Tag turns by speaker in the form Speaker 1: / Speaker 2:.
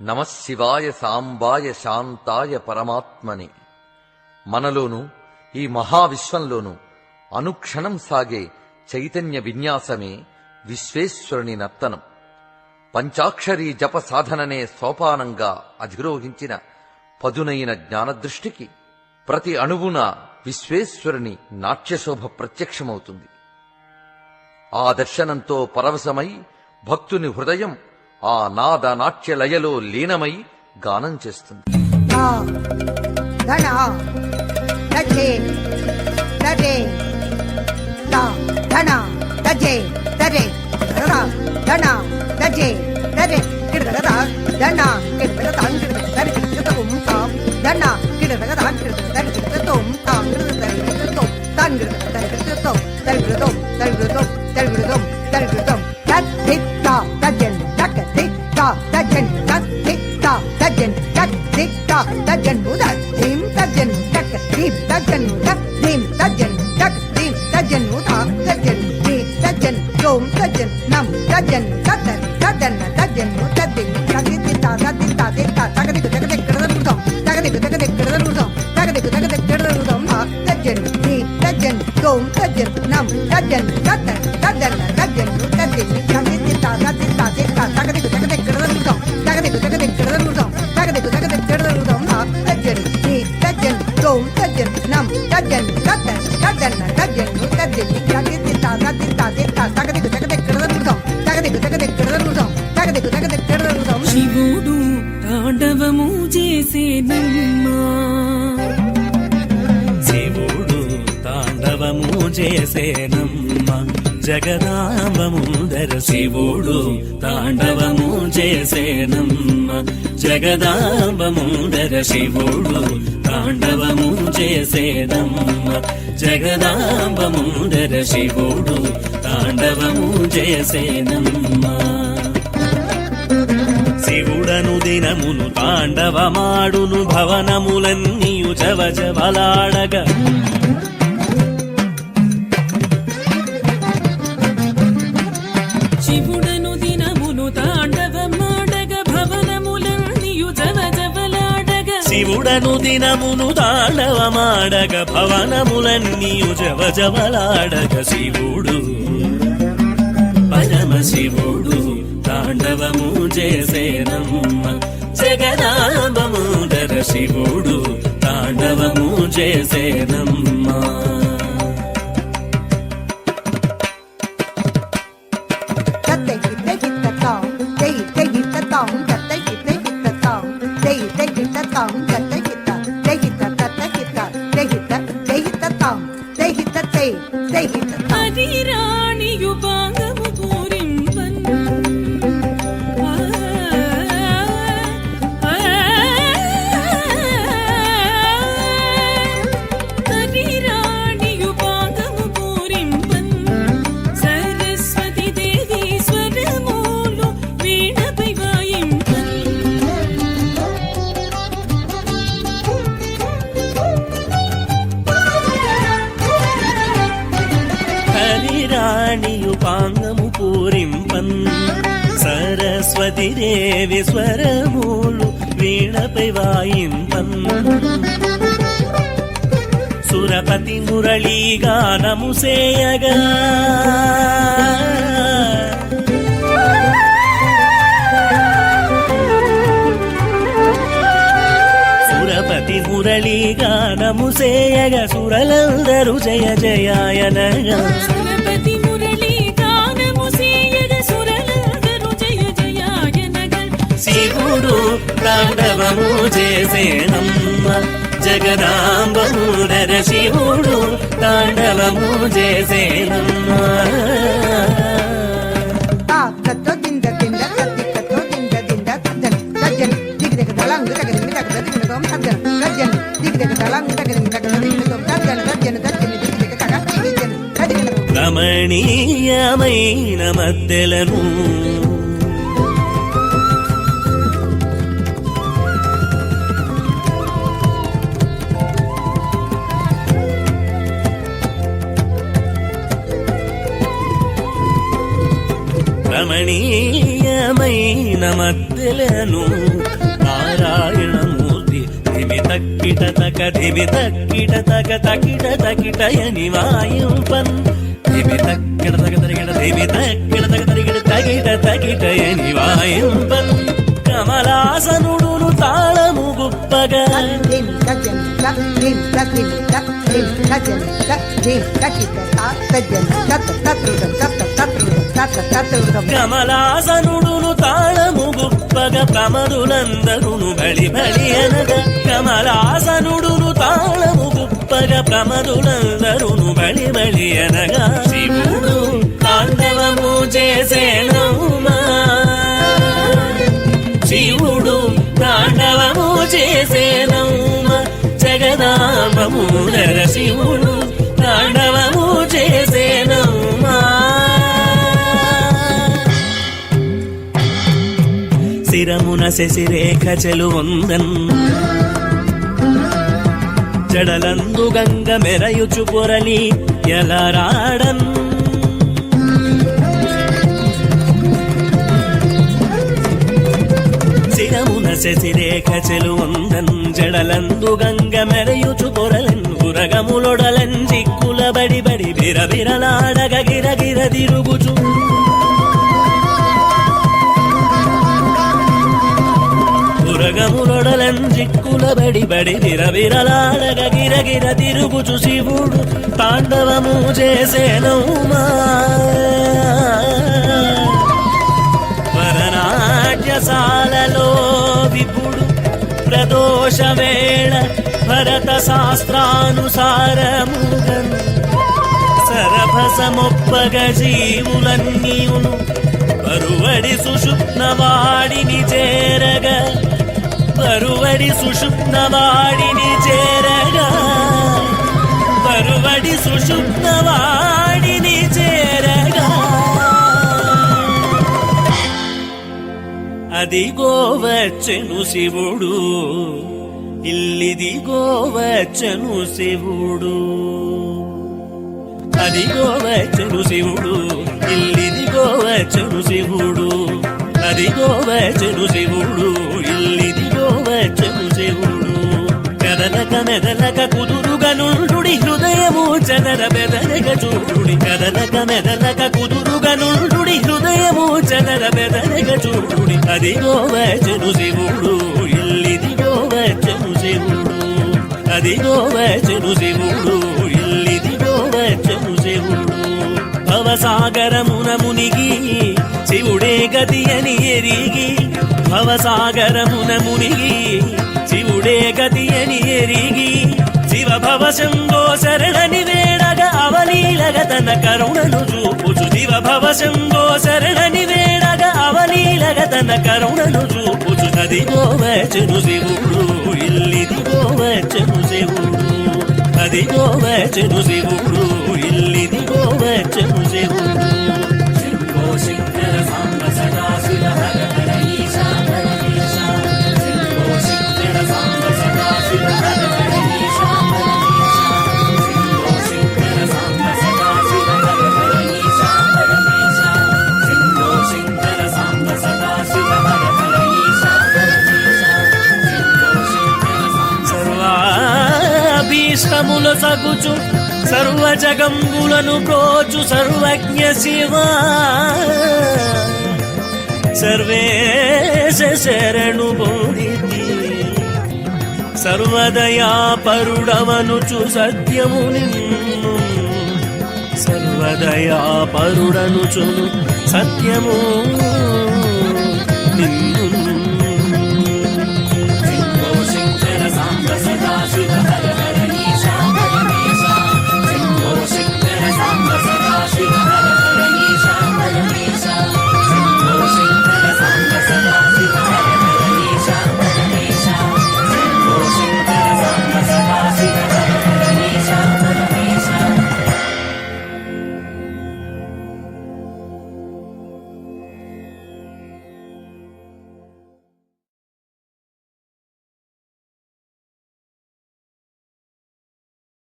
Speaker 1: నమశివాయ సాంబాయ శాంతాయ పరమాత్మని. మనలోనూ ఈ మహావిశ్వంలోనూ అనుక్షణం సాగే చైతన్య విన్యాసమే విశ్వేశ్వరుని నర్తనం. పంచాక్షరీ జప సాధననే సోపానంగా అధిరోహించిన పదునైన జ్ఞానదృష్టికి ప్రతి అణువున విశ్వేశ్వరుని నాట్యశోభ ప్రత్యక్షమవుతుంది. ఆ దర్శనంతో పరవశమై భక్తుని హృదయం ఆ నాద నాట్యలయలో లీనమై గానం చేస్తుంది.
Speaker 2: శివుడు తాండవము చేసేనమ్మా,
Speaker 3: శివుడు తాండవము చేసేనమ్మ జగదాంబ ముందర. శివుడు తాండవము చేసేనమ్మ జగదాంబ ముందర. శివుడు తాండవము చేసేనమ్మ జగదాంబ ముందర. శివుడు తాండవము చేసేనమ్మ. శివుడను దినమును తాండవమాడును భవనములన్నీయు జవజవలాడగా.
Speaker 2: శివుడను దినమును తాండవమాడగ భవనములన్నీయు జవజవలాడగ.
Speaker 3: శివుడను దినమును తాండవమాడగ భవనములన్నీయు జవజవలాడగ. శివుడు పరమశివుడు తాండవము చేసేనమ్మ జగదాంబ ముందర. శివుడు తాండవము చేసేనమ్మ.
Speaker 2: అది రాణియు భాగము పూరింపన్, అది రాణియు భాగము పూరింపన్. సరస్వతి దేవి స్వరమూలు వీణపై వాయింపన్.
Speaker 3: హరిరాణియు పాంగము పూరింపన్. సరస్వతి దేవి స్వరమూలు వీణపై వాయింపన్. సురపతి మురళీ గానము సేయగా. సురపతి మురళీ గానము సేయగ. సురలందరూ జయ జయాయనగా.
Speaker 2: సురపతి మురళీ గానము సేయగ. సురలందరూ జయ జయాయనగా.
Speaker 3: శివుడు తాండవము చేసేనమ్మ జగదాంబ ముందర. శివుడు తాండవము చేసేనమ్మ. రమణీయమైన మద్దెలను రమణీయ దివ్యమైన మద్దెలను నారాయణమూర్తి ధిమి తక్కిట తక ధిమి తక్కిట తక తకిట తకిటయని వాయుపన్ ధిమి తక్కిట తక తరిగిట ధిమి తక్కిట తక తరిగిట తకిట తకిటయని వాయుపన్ కమలాసనుడును తాళము గుప్పగా కమలాసనుడును తాళము గుప్పగ ప్రమదులందరును బలి బలి అనగా కమలాసనుడును తాళము గుప్పగ ప్రమదులందరును బలి బలి అనగా శివుడు తాండవము చేసేనౌమా శివుడు తాండవము చేసేనౌమ జగదాంబము శివుడు తాండవము చేసేనౌమా శిరమున శశిరేఖ చెలువొందన్ జడలందు గంగ మెరయుచు పొరలి ఎలరాడన్ శిరమున శశిరేఖ చెలువొందన్ జడలందు గంగ మెరయుచు పొరలన్ ఉరగములొడలన్ చిక్కుల బడి బడి బిరబిరలాడగ గిరగిర తిరుగుచు ఉరగములొడలన్ చిక్కుల బడి బడి బిరబిరలాడగ గిరగిర తిరుగుచు శివుడు తాండవము చేసేనౌమా వరనాట్యశాలలో విపుడు ప్రదోష వేళ భరత శాస్త్రానుసారముగన్ సరభసమొప్పగ జీవులన్నీయును బరువడి సుషుప్నవాడిని చేరగా బరువడి సుషుప్నవాడిని చేరగా బరువడి సుషుప్నవాడిని చేరగా అదిగో వచ్చెను శివుడు ఇల్లిదిగో వచ్చెను శివుడు అదిగో వచ్చెను శివుడు ఇల్లిదిగో వచ్చెను శివుడు అదిగో వచ్చెను శివుడు ఇల్లిదిగో వచ్చెను శివుడు కదలక మెదలక కుదురుగా నుండుడి హృదయము చదర బెదరగ చూడుడి కదలక మెదలక కుదురుగా నుండుడి హృదయము చదర బెదరగ చూడుడి అదిగో వచ్చెను శివుడు ఇల్లిదిగో వచ్చెను శివుడు అదిగో వచ్చెను శివుడు ఇల్లిదిగో వచ్చెను శివుడు భవసాగరమున మునిగి శివుడే గతి అని ఎరిగి భవసాగరమున మునిగి శివుడే గతి అని ఎరిగి శివ భవ శంభో శరణని వేడగ అవలీలగ తన కరుణను చూపుచు శివ భవ శంభో శరణని వేడగ అవలీలగ తన కరుణను చూపుచు అదిగో వచ్చెను శివుడు ఇల్లిదిగో వచ్చెను శివుడు అదిగో వచ్చెను శివుడు ఇల్లిదిగో వచ్చెను శివుడు శంభో శంకర సాంబ సదాశివ హర హర ఈశా పరమేశ శంభో శంకర సాంబ సదాశివ హర హర ఈశా పరమేశ శంభో శంకర సాంబ సదాశివ హర హర ఈశా పరమేశ శంభో శంకర సాంబ సదాశివ హర హర ఈశా పరమేశ శంభో శంకర సర్వాభీష్టముల సగుచు సర్వ జగంబులను ప్రోచు సర్వజ్ఞ శివ సర్వేశ శరణు బోధితి సర్వదయా పరుడవనుచు సత్యము నిన్ను సర్వదయా పరుడనుచు సత్యము నిన్ను